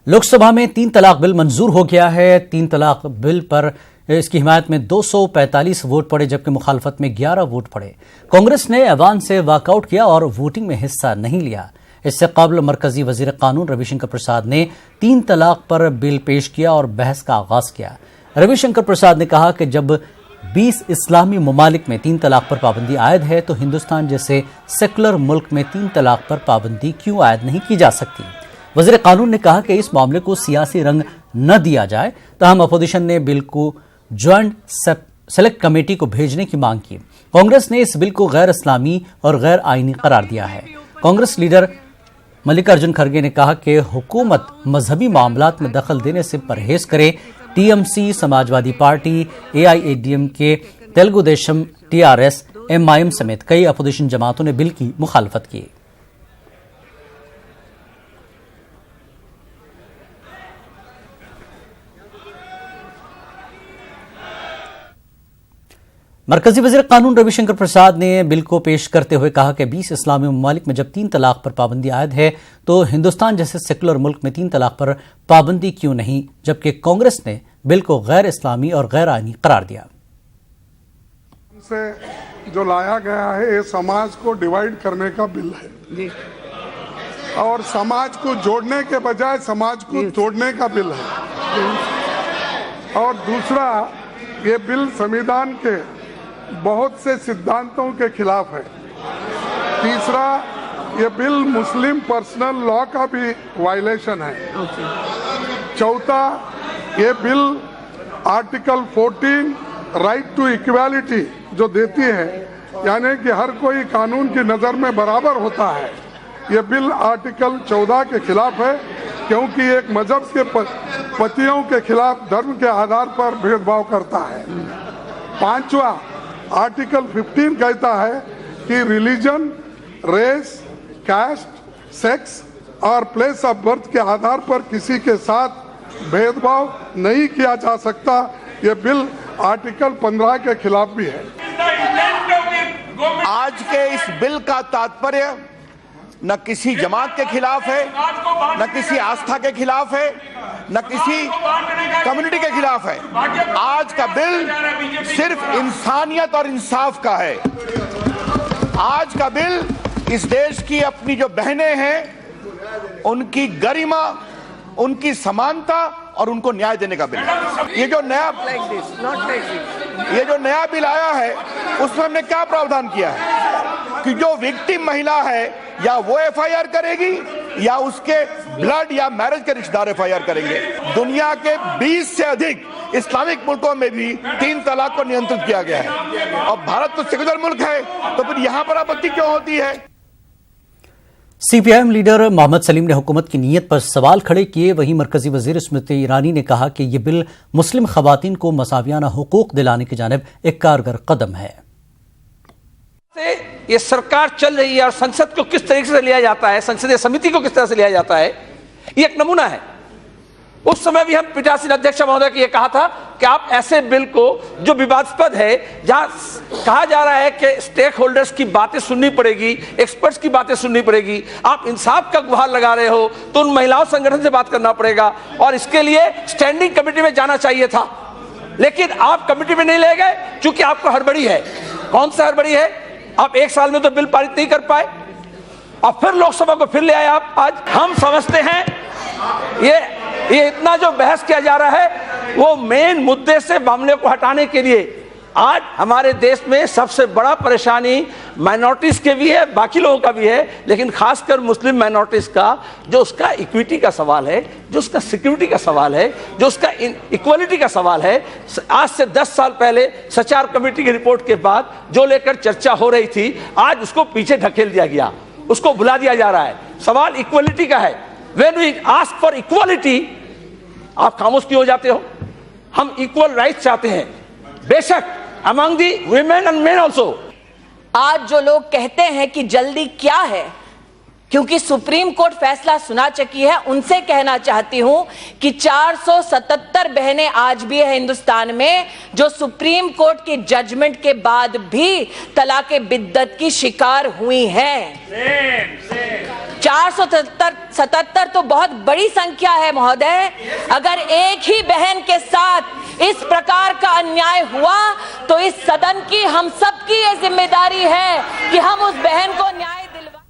लोकसभा में 3 तलाक बिल मंजूर हो गया है। 3 तलाक बिल पर इसकी हिमायत में 245 वोट पड़े, जबकि मुखालफत में 11 वोट पड़े। कांग्रेस ने ऐवान से वॉकआउट किया और वोटिंग में हिस्सा नहीं लिया। इससे कबल मरकजी वजीर कानून रविशंकर प्रसाद ने 3 तलाक पर बिल पेश किया और बहस का आगाज किया। रविशंकर प्रसाद ने कहा कि जब 20 इस्लामी ममालिक में 3 तलाक पर पाबंदी आयद है तो हिंदुस्तान जैसे सेकुलर मुल्क में 3 तलाक पर पाबंदी क्यों आयद नहीं की जा सकती। वज़ीर कानून ने कहा कि इस मामले को सियासी रंग न दिया जाए। तहम अपोजिशन ने बिल को ज्वाइंट सेलेक्ट कमेटी को भेजने की मांग की। कांग्रेस ने इस बिल को गैर इस्लामी और गैर आईनी करार दिया है। कांग्रेस लीडर मल्लिकार्जुन खड़गे ने कहा कि हुकूमत मजहबी मामलात में दखल देने से परहेज करे। TMC, Samajwadi party, AIADMK, Telugu Desam, TRS, MIM समेत कई अपोजिशन जमातों ने बिल की मुखालफत की। मरकजी वज़ीर कानून रविशंकर प्रसाद ने बिल को पेश करते हुए कहा कि 20 इस्लामी ममालिक में जब 3 तलाक पर पाबंदी आयद है तो हिंदुस्तान जैसे सेकुलर मुल्क में 3 तलाक पर पाबंदी क्यों नहीं, जबकि कांग्रेस ने बिल को गैर इस्लामी और गैर आईनी करार दिया। से जो लाया गया है ये समाज को डिवाइड करने का बिल है और समाज को जोड़ने के बजाय समाज को तोड़ने का बिल है। और दूसरा, ये बिल संविधान के बहुत से सिद्धांतों के खिलाफ है। तीसरा, ये बिल मुस्लिम पर्सनल लॉ का भी वायलेशन है। चौथा, ये bill article 14 right to equality जो देती है, यानी कि हर कोई कानून की नज़र में बराबर होता है, ये बिल आर्टिकल 14 के खिलाफ है, क्योंकि एक मजहब के पतियों के खिलाफ धर्म के आधार पर भेदभाव करता है। पांचवा, आर्टिकल 15 कहता है कि रिलीजन, रेस, कास्ट, सेक्स और प्लेस ऑफ बर्थ के आधार पर किसी के साथ भेदभाव नहीं किया जा सकता। ये बिल आर्टिकल 15 के खिलाफ भी है। आज के इस बिल का तात्पर्य न किसी जमात के खिलाफ है, न किसी आस्था के खिलाफ है, न किसी कम्युनिटी के खिलाफ है। आज का बिल सिर्फ इंसानियत और इंसाफ का है। आज का बिल इस देश की अपनी जो बहनें हैं उनकी गरिमा, उनकी समानता और उनको न्याय देने का बिल है। ये जो नया बिल आया है उसमें हमने क्या प्रावधान किया है कि जो विक्टिम महिला है या वो FIR करेगी या उसके ब्लड या मैरिज के रिश्तेदार FIR करेंगे। दुनिया के 20 से अधिक इस्लामिक मुल्कों में भी 3 तलाक को नियंत्रित किया गया है और भारत तो सेकुलर मुल्क है, तो फिर यहां पर आपत्ति क्यों होती है। CPIM लीडर मोहम्मद सलीम ने हुकूमत की नीयत पर सवाल खड़े किए। वहीं मरकजी वजीर स्मृति ईरानी ने कहा कि यह बिल मुस्लिम खवातीन को मसावियाना हुकूक दिलाने की जानिब एक कारगर कदम है। ये सरकार चल रही है और संसद को किस तरीके से लिया जाता है, संसदीय समिति को किस तरह से लिया जाता है, ये एक नमूना है। उस समय भी हम पीठासीन अध्यक्ष महोदय ने कहा था कि आप ऐसे बिल को जो विवादास्पद है, जहां कहा जा रहा है कि स्टेक होल्डर्स की बातें सुननी पड़ेगी, एक्सपर्ट्स की बातें सुननी पड़ेगी, आप इंसाफ का गुहार लगा रहे हो तो उन महिलाओं संगठन से बात करना पड़ेगा और इसके लिए स्टैंडिंग कमेटी में जाना चाहिए था, लेकिन आप कमेटी में नहीं ले गए क्योंकि आपको हड़बड़ी है। कौन सा हड़बड़ी है? आप 1 साल में तो बिल पारित नहीं कर पाए और फिर लोकसभा को फिर ले आए आप। आज हम समझते हैं ये इतना जो बहस किया जा रहा है वो मेन मुद्दे से मामले को हटाने के लिए। आज हमारे देश में सबसे बड़ा परेशानी माइनॉरिटीज के भी है, बाकी लोगों का भी है, लेकिन खासकर मुस्लिम माइनॉरिटीज का जो उसका इक्विटी का सवाल है, जो उसका सिक्योरिटी का सवाल है, जो उसका इक्वलिटी का सवाल है। आज से 10 साल पहले सचार कमेटी की रिपोर्ट के बाद जो लेकर चर्चा हो रही थी, आज उसको पीछे ढकेल दिया गया, उसको भुला दिया जा रहा है। सवाल इक्वलिटी का है। When we ask for equality, आप खामोश क्यों हो जाते हो? हम इक्वल राइट्स चाहते हैं, बेशक among the women and men also। आज जो लोग कहते हैं कि जल्दी क्या है, क्योंकि सुप्रीम कोर्ट फैसला सुना चुकी है, उनसे कहना चाहती हूं कि 477 बहनें आज भी है हिंदुस्तान में जो सुप्रीम कोर्ट के जजमेंट के बाद भी तलाक बिद्दत की शिकार हुई हैं। 477 तो बहुत बड़ी संख्या है महोदय। अगर एक ही बहन के साथ इस प्रकार का अन्याय हुआ तो इस सदन की, हम सबकी ये जिम्मेदारी है कि हम उस बहन को न्याय दिलवा।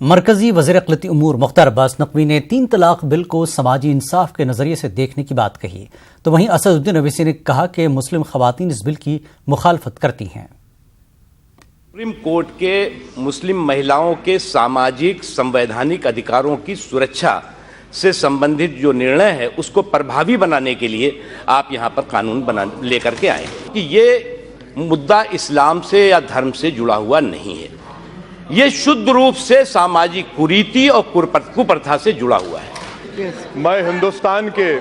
मरकजी वज़ीर अक़लियती उमूर मुख्तार अब्बास नकवी ने 3 तलाक बिल को समाजी इंसाफ के नजरिए से देखने की बात कही, तो वहीं असदुद्दीन अवैसी ने कहा कि मुस्लिम खवातीन इस बिल की मुखालफत करती हैं। सुप्रीम कोर्ट के मुस्लिम महिलाओं के सामाजिक संवैधानिक अधिकारों की सुरक्षा से संबंधित जो निर्णय है उसको प्रभावी बनाने के लिए आप यहाँ पर कानून बना लेकर के आए कि ये मुद्दा इस्लाम से या धर्म से जुड़ा हुआ नहीं है, ये शुद्ध रूप से सामाजिक कुरीति और कुप्रथा से जुड़ा हुआ है। मैं हिंदुस्तान के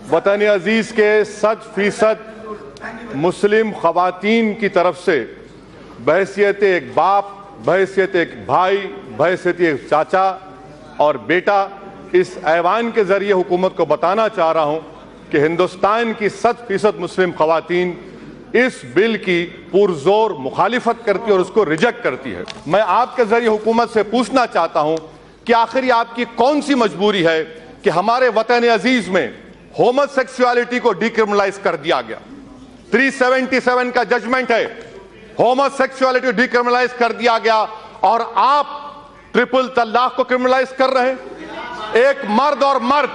वतन अजीज के 100% मुस्लिम खवातीन की तरफ से बहैसियत एक बाप, बहैसियत एक भाई, बहैसियत एक चाचा और बेटा इस ऐवान के जरिए हुकूमत को बताना चाह रहा हूं कि हिंदुस्तान की 100% मुस्लिम खवातीन इस बिल की पुरजोर मुखालिफत करती है और उसको रिजेक्ट करती है। मैं आपके जरिए हुकूमत से पूछना चाहता हूं कि आखिर आपकी कौन सी मजबूरी है कि हमारे वतन अजीज में होमोसेक्सुअलिटी को डिक्रिमिनलाइज कर दिया गया। 377 का जजमेंट है, होमोसेक्सुअलिटी डिक्रिमिनलाइज कर दिया गया और आप ट्रिपल तलाक को क्रिमिनलाइज कर रहे हैं। एक मर्द और मर्द,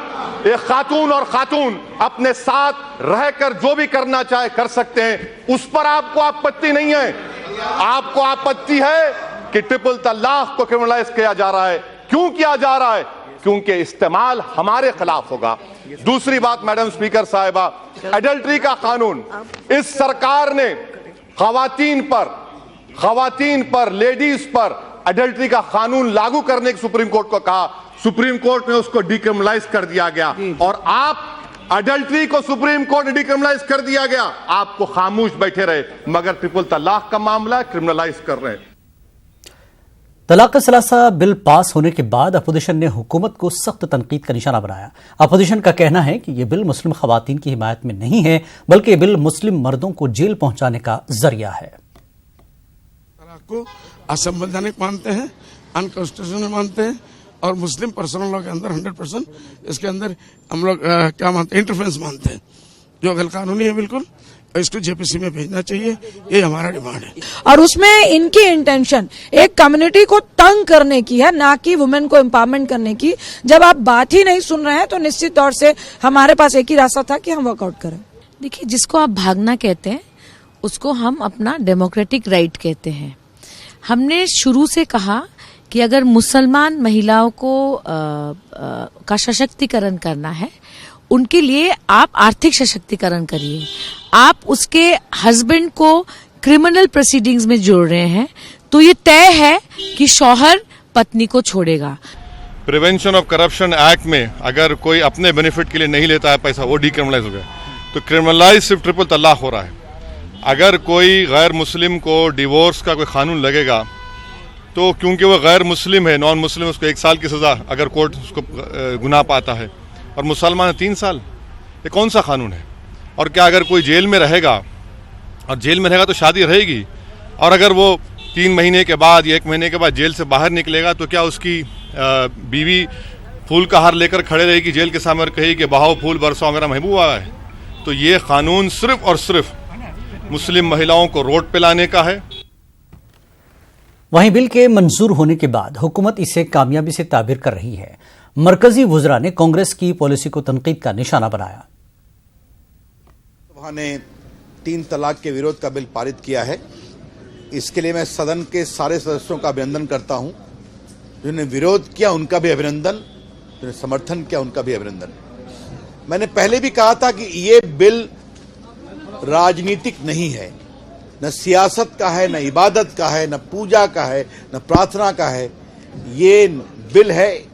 एक खातून और खातून अपने साथ रहकर जो भी करना चाहे कर सकते हैं, उस पर आपको आपत्ति नहीं है। आपको आपत्ति है कि ट्रिपल तलाक को क्रिमिनलाइज किया जा रहा है। क्यों किया जा रहा है? क्योंकि इस्तेमाल हमारे खिलाफ होगा। दूसरी बात मैडम स्पीकर साहिबा, एडल्ट्री का कानून इस सरकार ने खवातीन पर लेडीज पर एडल्ट्री का कानून लागू करने की सुप्रीम कोर्ट को कहा, सुप्रीम कोर्ट ने उसको डिक्रिमिनलाइज कर दिया गया और आप एडल्ट्री को सुप्रीम कोर्ट ने डिक्रिमिनलाइज कर दिया गया, आपको खामोश बैठे रहे, मगर ट्रिपल तलाक का मामला क्रिमिनलाइज कर रहे हैं। तलाक सलासा बिल पास होने के बाद अपोजिशन ने हुकूमत को सख्त तनकीद का निशाना बनाया। अपोजिशन का कहना है कि यह बिल मुस्लिम खवातीन की हिमायत में नहीं है, बल्कि यह बिल मुस्लिम मर्दों को जेल पहुंचाने का जरिया है। तलाक को असंवैधानिक मानते हैं, अनकॉन्स्टिट्यूशनल मानते हैं और मुस्लिम पर्सनल लॉ के अंदर 100% इसके अंदर हम लोग क्या मानते हैं, इंटरफेरेंस मानते हैं, जो गैर कानूनी है बिल्कुल। इसको जेपीसी में भेजना चाहिए, ये हमारा डिमांड है। और उसमें इनकी इंटेंशन एक कम्युनिटी को तंग करने की है, ना कि वुमेन को एम्पावरमेंट करने की। जब आप बात ही नहीं सुन रहे हैं तो निश्चित तौर से हमारे पास एक ही रास्ता था कि हम वर्कआउट करें। देखिए, जिसको आप भागना कहते हैं उसको हम अपना डेमोक्रेटिक राइट कहते हैं। हमने शुरू से कहा कि अगर मुसलमान महिलाओं को का सशक्तिकरण करना है, उनके लिए आप आर्थिक सशक्तिकरण करिए। आप उसके हस्बैंड को क्रिमिनल प्रोसीडिंग्स में जोड़ रहे हैं तो ये तय है कि शौहर पत्नी को छोड़ेगा। प्रिवेंशन ऑफ करप्शन एक्ट में अगर कोई अपने बेनिफिट के लिए नहीं लेता है पैसा, वो डिक्रिमिनलाइज हो गया। तो क्रिमिनलाइज सिर्फ ट्रिपल तलाक हो रहा है। अगर कोई गैर मुस्लिम को डिवोर्स का कोई कानून लगेगा तो क्योंकि वो गैर मुस्लिम है, नॉन मुस्लिम, उसको 1 साल की सजा अगर कोर्ट उसको गुनाह पाता है, और मुसलमान 3 साल, ये कौन सा कानून है? और क्या अगर कोई जेल में रहेगा, और जेल में रहेगा तो शादी रहेगी, और अगर वो 3 महीने के बाद या 1 महीने के बाद जेल से बाहर निकलेगा तो क्या उसकी बीवी फूल का हार लेकर खड़े रहेगी जेल के सामने और कहेगी कि बहाओ फूल बरसाओ मेरा महबूब आया है? तो ये कानून सिर्फ और सिर्फ मुस्लिम महिलाओं को रोड पे लाने का है। वहीं बिल के मंजूर होने के बाद हुकूमत इसे कामयाबी से ताबीर कर रही है। मरकजी वुज़रा ने कांग्रेस की पॉलिसी को तनकीद का निशाना बनाया। सभा ने 3 तलाक के विरोध का बिल पारित किया है। इसके लिए मैं सदन के सारे सदस्यों का अभिनंदन करता हूं। जिन्होंने विरोध किया उनका भी अभिनंदन, जिन्होंने समर्थन किया उनका भी अभिनंदन। मैंने पहले भी कहा था कि ये बिल राजनीतिक नहीं है, न सियासत का है, न इबादत का है, न पूजा का है, न प्रार्थना का है। ये बिल है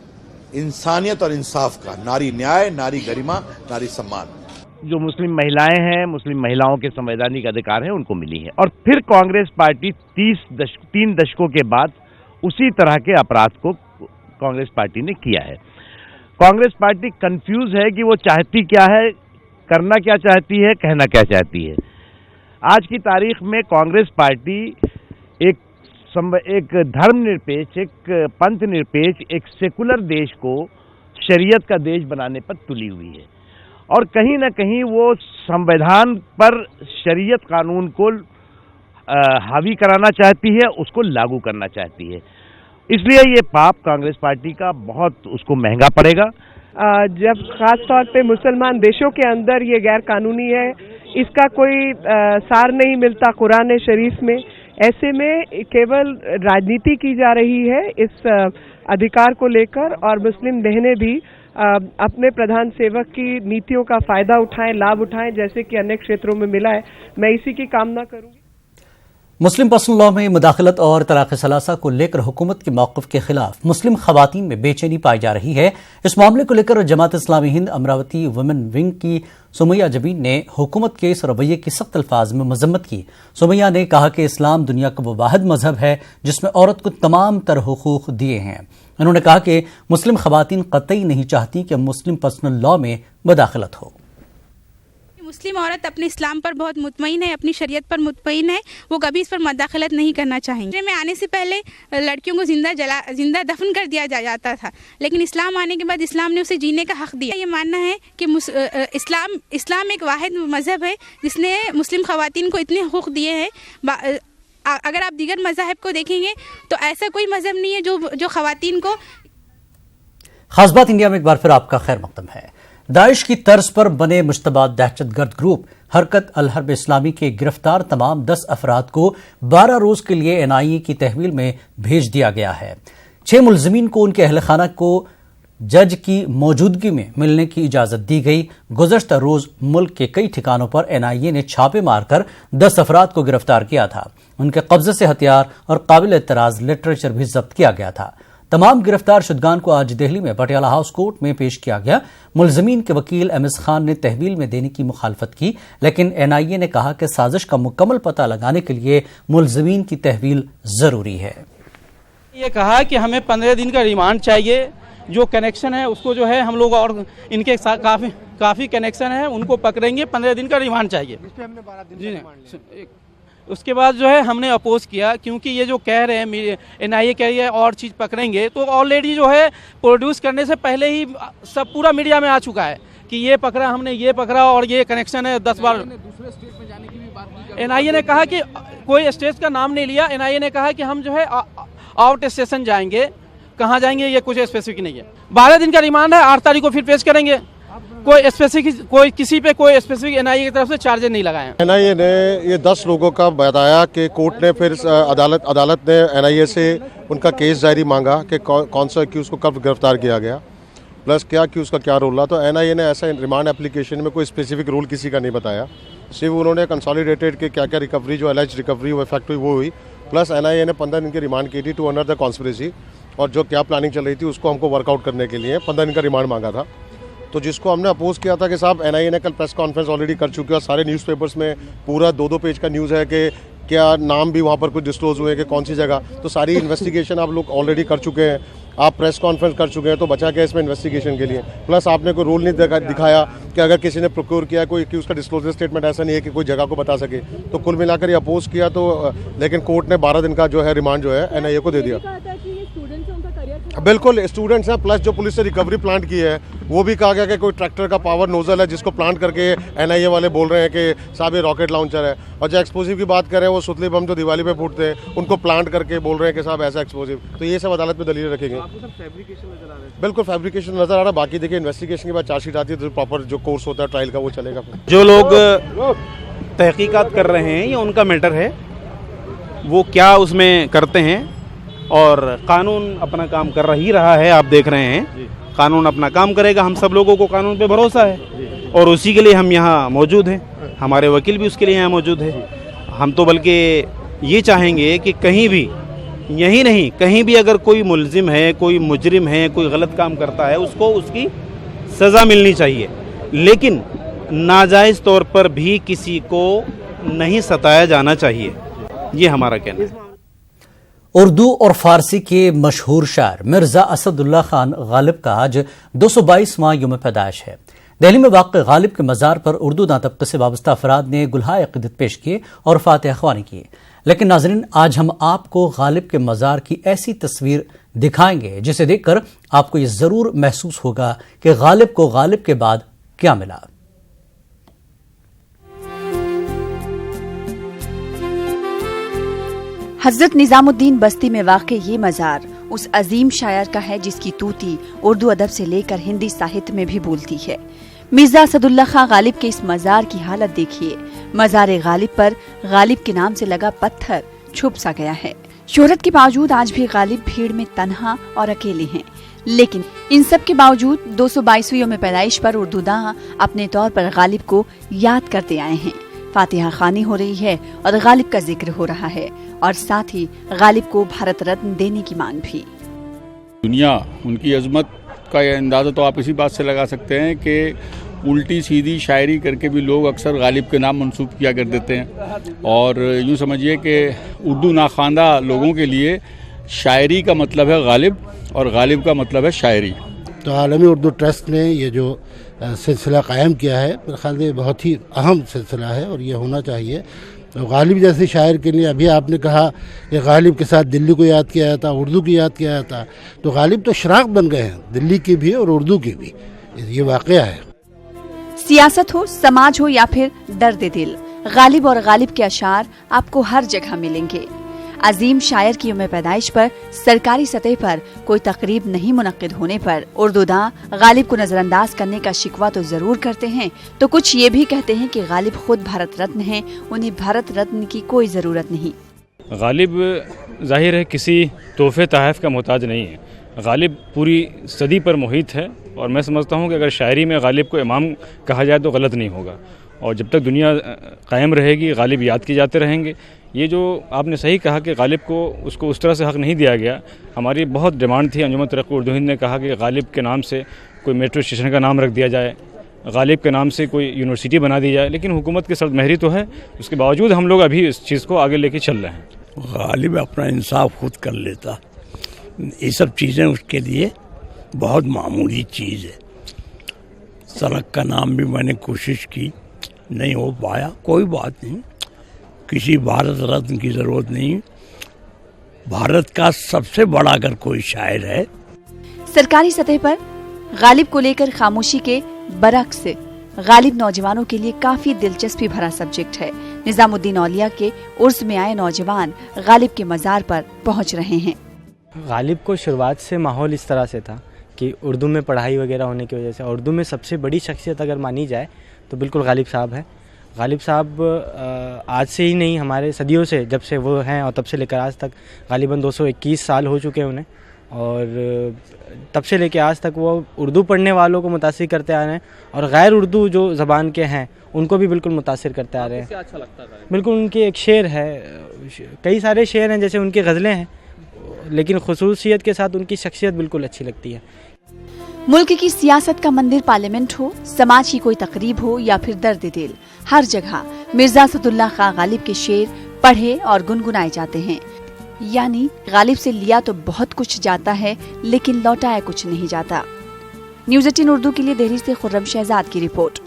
इंसानियत और इंसाफ का, नारी न्याय, नारी गरिमा, नारी सम्मान। जो मुस्लिम महिलाएं हैं, मुस्लिम महिलाओं के संवैधानिक अधिकार हैं, उनको मिली है। और फिर कांग्रेस पार्टी 3 दशकों के बाद उसी तरह के अपराध को कांग्रेस पार्टी ने किया है। कांग्रेस पार्टी कंफ्यूज है कि वो चाहती क्या है, करना क्या चाहती है, कहना क्या चाहती है। आज की तारीख में कांग्रेस पार्टी एक एक धर्मनिरपेक्ष, एक पंथ निरपेक्ष, एक सेकुलर देश को शरीयत का देश बनाने पर तुली हुई है और कहीं ना कहीं वो संविधान पर शरीयत कानून को हावी कराना चाहती है, उसको लागू करना चाहती है। इसलिए ये पाप कांग्रेस पार्टी का बहुत उसको महंगा पड़ेगा। जब खास तौर पे मुसलमान देशों के अंदर ये गैर कानूनी है, इसका कोई सार नहीं मिलता कुरान शरीफ में, ऐसे में केवल राजनीति की जा रही है इस अधिकार को लेकर और मुस्लिम बहनें भी अपने प्रधान सेवक की नीतियों का फायदा उठाएं, लाभ उठाएं, जैसे कि अन्य क्षेत्रों में मिला है। मैं इसी की कामना करूंगी। मुस्लिम पर्सनल लॉ में मुदाखलत और तलाक सलासा को लेकर हुकूमत के मौक़िफ़ के खिलाफ मुस्लिम खवातीन में बेचैनी पाई जा रही है। इस मामले को लेकर जमात इस्लामी हिंद अमरावती वुमेन विंग की सुमैया जबीन ने हुकूमत के इस रवैये की सख्त अल्फाज में मजम्मत की। सुमैया ने कहा कि इस्लाम दुनिया का वो वाहिद मजहब है जिसमें औरत को तमाम तरह हुकूक दिए हैं। उन्होंने कहा कि मुस्लिम खवातीन कतई नहीं चाहती कि मुस्लिम पर्सनल लॉ में मुदाखलत हो। मुस्लिम औरत अपने इस्लाम पर बहुत मुतमईन है, अपनी शरीयत पर मुतमईन है, वो कभी इस पर मुदाखलत नहीं करना चाहेंगे। में आने से पहले लड़कियों को जिंदा दफन कर दिया जाता था, लेकिन इस्लाम आने के बाद इस्लाम ने उसे जीने का हक दिया। ये मानना है कि इस्लाम एक वाहिद मजहब है जिसने मुस्लिम खवातीन को इतने हकूक़ दिए हैं। अगर आप दीगर मज़ाहिब को देखेंगे तो ऐसा कोई मजहब नहीं है जो खवातीन को। खास बात इंडिया में एक बार फिर आपका खैर मकदम है। दाइश की तर्ज पर बने मुश्तबा दहशतगर्द ग्रुप हरकत अल हर्ब इस्लामी के गिरफ्तार तमाम 10 अफराद को 12 रोज के लिए NIA की तहवील में भेज दिया गया है। 6 मुलजिमीन को उनके अहल खाना को जज की मौजूदगी में मिलने की इजाजत दी गई। गुज़श्ता रोज मुल्क के कई ठिकानों पर NIA ने छापे मारकर 10 अफराद को गिरफ्तार किया था। उनके कब्जे से हथियार और काबिल एतराज लिटरेचर भी जब्त किया गया था। तमाम गिरफ्तार शुदगान को आज दिल्ली में पटियाला हाउस कोर्ट में पेश किया गया। मुलजमीन के वकील MS खान ने तहवील में देने की मुखालफत की, लेकिन NIA ने कहा कि साजिश का मुकम्मल पता लगाने के लिए मुलजमीन की तहवील जरूरी है। ये कहा कि हमें 15 दिन का रिमांड चाहिए। जो कनेक्शन है उसको जो है हम लोग और इनके साथ काफी कनेक्शन है, उनको पकड़ेंगे, 15 दिन का रिमांड चाहिए। उसके बाद जो है हमने अपोज किया, क्योंकि ये जो कह रहे हैं NIA कह रही है और चीज़ पकड़ेंगे, तो ऑलरेडी जो है प्रोड्यूस करने से पहले ही सब पूरा मीडिया में आ चुका है कि ये पकड़ा, हमने ये पकड़ा और ये कनेक्शन है 10 बार। दूसरे स्टेट में जाने की भी बात NIA ने कहा कि कोई स्टेट का नाम नहीं लिया। NIA ने कहा कि हम जो है आउट स्टेशन जाएंगे, कहाँ जाएंगे ये कुछ स्पेसिफिक नहीं है। 12 दिन का रिमांड है, 8 तारीख को फिर पेश करेंगे। कोई किसी पे कोई स्पेसिफिक NIA की तरफ से चार्जेस नहीं लगाए हैं। NIA ने ये 10 लोगों का बताया कि कोर्ट ने फिर अदालत ने NIA से उनका केस डायरी मांगा कि कौन सा एक्यूज को कब गिरफ्तार किया गया, प्लस क्या एक्यूज का क्या रोल रहा। तो NIA ने ऐसा रिमांड एप्लीकेशन में कोई स्पेसिफिक रोल किसी का नहीं बताया, सिर्फ उन्होंने कंसोलिडेटेड कि क्या क्या रिकवरी, जो एलाइज रिकवरी वो इफेक्ट हुई वो हुई, प्लस NIA ने 15 दिन की रिमांड की थी टू अंडर द कॉन्स्पिरेसी, और जो क्या प्लानिंग चल रही थी उसको हमको वर्कआउट करने के लिए 15 दिन का रिमांड मांगा था। तो जिसको हमने अपोज किया था कि साहब NIA ने कल प्रेस कॉन्फ्रेंस ऑलरेडी कर चुकी है और सारे न्यूज़पेपर्स में पूरा 2-2 पेज का न्यूज़ है कि क्या नाम भी वहाँ पर कुछ डिस्क्लोज हुए कि कौन सी जगह। तो सारी इन्वेस्टिगेशन आप लोग ऑलरेडी कर चुके हैं, आप प्रेस कॉन्फ्रेंस कर चुके हैं, तो बचा क्या इसमें इन्वेस्टिगेशन के लिए। प्लस आपने कोई रोल नहीं दिखाया कि अगर किसी ने प्रोक्योर किया कोई कि उसका डिस्क्लोजर स्टेटमेंट ऐसा नहीं है कि कोई जगह को बता सके। तो कुल मिलाकर ये अपोज किया, तो लेकिन कोर्ट ने 12 दिन का जो है रिमांड जो है NIA को दे दिया। बिल्कुल स्टूडेंट्स हैं, प्लस जो पुलिस से रिकवरी प्लांट की है वो भी कहा गया कि कोई ट्रैक्टर का पावर नोजल है जिसको प्लांट करके NIA वाले बोल रहे हैं कि साहब ये रॉकेट लॉन्चर है। और जो एक्सप्लोजिव की बात करें वो सुतली बम जो दिवाली पे फूटते हैं उनको प्लांट करके बोल रहे हैं कि साहब ऐसा एक्सप्लोजिव। तो ये सब अदालत में दलील रखेंगे। बिल्कुल फैब्रिकेशन नजर आ रहा है। बाकी देखिए इन्वेस्टिगेशन के बाद चार्जशीट आती है तो प्रॉपर जो कोर्स होता है ट्रायल का वो चलेगा। जो लोग तहकीकात कर रहे हैं ये उनका मैटर है, वो क्या उसमें करते हैं, और कानून अपना काम कर ही रहा है। आप देख रहे हैं कानून अपना काम करेगा, हम सब लोगों को कानून पे भरोसा है और उसी के लिए हम यहाँ मौजूद हैं, हमारे वकील भी उसके लिए यहाँ मौजूद है। हम तो बल्कि ये चाहेंगे कि कहीं भी, यही नहीं कहीं भी अगर कोई मुलजिम है, कोई मुजरिम है, कोई गलत काम करता है, उसको उसकी सज़ा मिलनी चाहिए, लेकिन नाजायज़ तौर पर भी किसी को नहीं सताया जाना चाहिए। ये हमारा कहना है। उर्दू और फारसी के मशहूर शायर मिर्जा असदुल्ला खान गालिब का आज 222वां यौम पैदाइश है। दिल्ली में वाक़ गालिब के मज़ार पर उर्दू दां तबके से वाबस्ता अफराद ने गुलहाए अक़ीदत पेश किए और फातिहा ख्वानी की। लेकिन नाज़रीन, आज हम आपको गालिब के मज़ार की ऐसी तस्वीर दिखाएंगे जिसे देखकर आपको ये जरूर महसूस होगा कि गालिब को गालिब के बाद क्या मिला। हजरत निजामुद्दीन बस्ती में वाक़े ये मज़ार उस अजीम शायर का है जिसकी तूती उर्दू अदब से लेकर हिंदी साहित्य में भी बोलती है। मिर्जा असदुल्ला खां गालिब के इस मज़ार की हालत देखिए। मज़ार गालिब पर गालिब के नाम से लगा पत्थर छुप सा गया है। शोहरत के बावजूद आज भी गालिब भीड़ में तन्हा और अकेले हैं, लेकिन इन सब के बावजूद 222वीं में पैदाइश पर उर्दूदां अपने तौर पर गालिब को याद करते आए हैं। फातिहा खानी हो रही है और गालिब का जिक्र हो रहा है और साथ ही गालिब को भारत रत्न देने की मांग भी। दुनिया उनकी अजमत का अंदाज़ा तो आप इसी बात से लगा सकते हैं कि उल्टी सीधी शायरी करके भी लोग अक्सर गालिब के नाम मंसूब किया कर देते हैं। और यूँ समझिए कि उर्दू नाखानदा लोगों के लिए शायरी का मतलब है गालिब और गालिब का मतलब है शायरी। तो आलमी उर्दू ट्रस्ट ने ये जो सिलसिला कायम किया है, मेरे ख्याल में बहुत ही अहम सिलसिला है और ये होना चाहिए। तो गालिब जैसे शायर के लिए, अभी आपने कहा कि गालिब के साथ दिल्ली को याद किया जाता, उर्दू की याद किया जाता, तो गालिब तो शराक बन गए हैं, दिल्ली की भी और उर्दू की भी। ये वाकया है। सियासत हो, समाज हो या फिर दर्द दिल, गालिब और गालिब के अशार आपको हर जगह मिलेंगे। अजीम शायर की यौम पैदाइश पर सरकारी सतह पर कोई तकरीब नहीं मुनक्किद होने पर उर्दूदां गालिब को नजरअंदाज करने का शिकवा तो जरूर करते हैं, तो कुछ ये भी कहते हैं कि गालिब खुद भारत रत्न हैं, उन्हें भारत रत्न की कोई जरूरत नहीं। गालिब जाहिर है किसी तोहफे तहफ़ का मोहताज नहीं है। गालिब पूरी सदी पर मुहित है और मैं समझता हूँ कि अगर शायरी में गालिब को इमाम कहा जाए तो गलत नहीं होगा। और जब तक दुनिया कायम रहेगी गालिब याद किए जाते रहेंगे। ये जो आपने सही कहा कि गालिब को उसको उस तरह से हक़ नहीं दिया गया, हमारी बहुत डिमांड थी। अंजुमन तरक्की उर्दू हिंद ने कहा कि गालिब के नाम से कोई मेट्रो स्टेशन का नाम रख दिया जाए, गालिब के नाम से कोई यूनिवर्सिटी बना दी जाए, लेकिन हुकूमत की सर्दमहरी तो है, उसके बावजूद हम लोग अभी इस चीज़ को आगे लेके चल रहे हैं। गालिब अपना इंसाफ खुद कर लेता, ये सब चीज़ें उसके लिए बहुत मामूली चीज़ है। सड़क का नाम भी मैंने कोशिश की, नहीं हो पाया, कोई बात नहीं, किसी भारत रत्न की ज़रूरत नहीं। भारत का सबसे बड़ा अगर कोई शायर है। सरकारी सतह पर गालिब को लेकर खामोशी के बरक्स गालिब नौजवानों के लिए काफी दिलचस्पी भरा सब्जेक्ट है। निजामुद्दीन औलिया के उर्स में आए नौजवान गालिब के मज़ार पर पहुंच रहे हैं। गालिब को शुरुआत से माहौल इस तरह से था कि उर्दू में पढ़ाई वगैरह होने की वजह से उर्दू में सबसे बड़ी शख्सियत अगर मानी जाए तो बिल्कुल गालिब साहब है। गालिब साहब आज से ही नहीं, हमारे सदियों से, जब से वो हैं और तब से लेकर आज तक गालिबन 221 साल हो चुके हैं उन्हें, और तब से लेकर आज तक वो उर्दू पढ़ने वालों को मुतासिर करते आ रहे हैं और गैर उर्दू जो ज़बान के हैं उनको भी बिल्कुल मुतासिर करते आ रहे हैं। अच्छा लगता है बिल्कुल। उनके एक शेर है, कई सारे शेर हैं जैसे उनकी गज़लें हैं, लेकिन खुसूसियत के साथ उनकी शख्सियत बिल्कुल अच्छी लगती है। मुल्क की सियासत का मंदिर पार्लियामेंट हो, समाज की कोई तकरीब हो या फिर दर्द दिल, हर जगह मिर्जा असदुल्ला खां गालिब के शेर पढ़े और गुनगुनाए जाते हैं। यानी गालिब से लिया तो बहुत कुछ जाता है लेकिन लौटाया कुछ नहीं जाता। न्यूज़ 18 उर्दू के लिए दिल्ली से खुर्रम शहजाद की रिपोर्ट।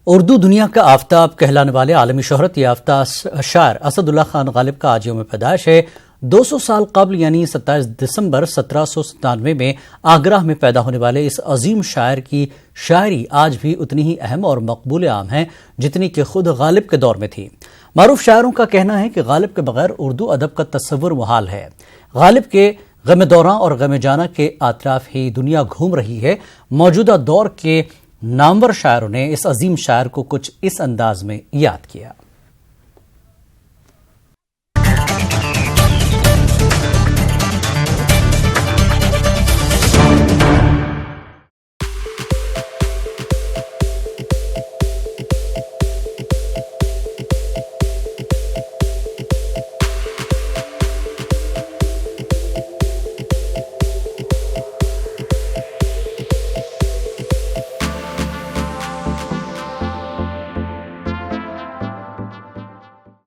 उर्दू दुनिया का आफ्ताब कहलाने वाले आलमी शोहरत याफ्ता शायर असदुल्ला खान गालिब का आज यौम पैदाइश है। 200 साल कबल यानी 27 दिसंबर 1797 में आगरा में पैदा होने वाले इस अजीम शायर की शायरी आज भी उतनी ही अहम और मकबूल आम है जितनी कि खुद गालिब के दौर में थी। मारूफ शायरों का कहना है कि गालिब के बगैर उर्दू अदब का तस्वुर मुहाल है। गालिब के गम दौरां और गम जाना के अतराफ ही दुनिया घूम रही है। मौजूदा दौर के नामवर शायरों ने इस अजीम शायर को कुछ इस अंदाज में याद किया।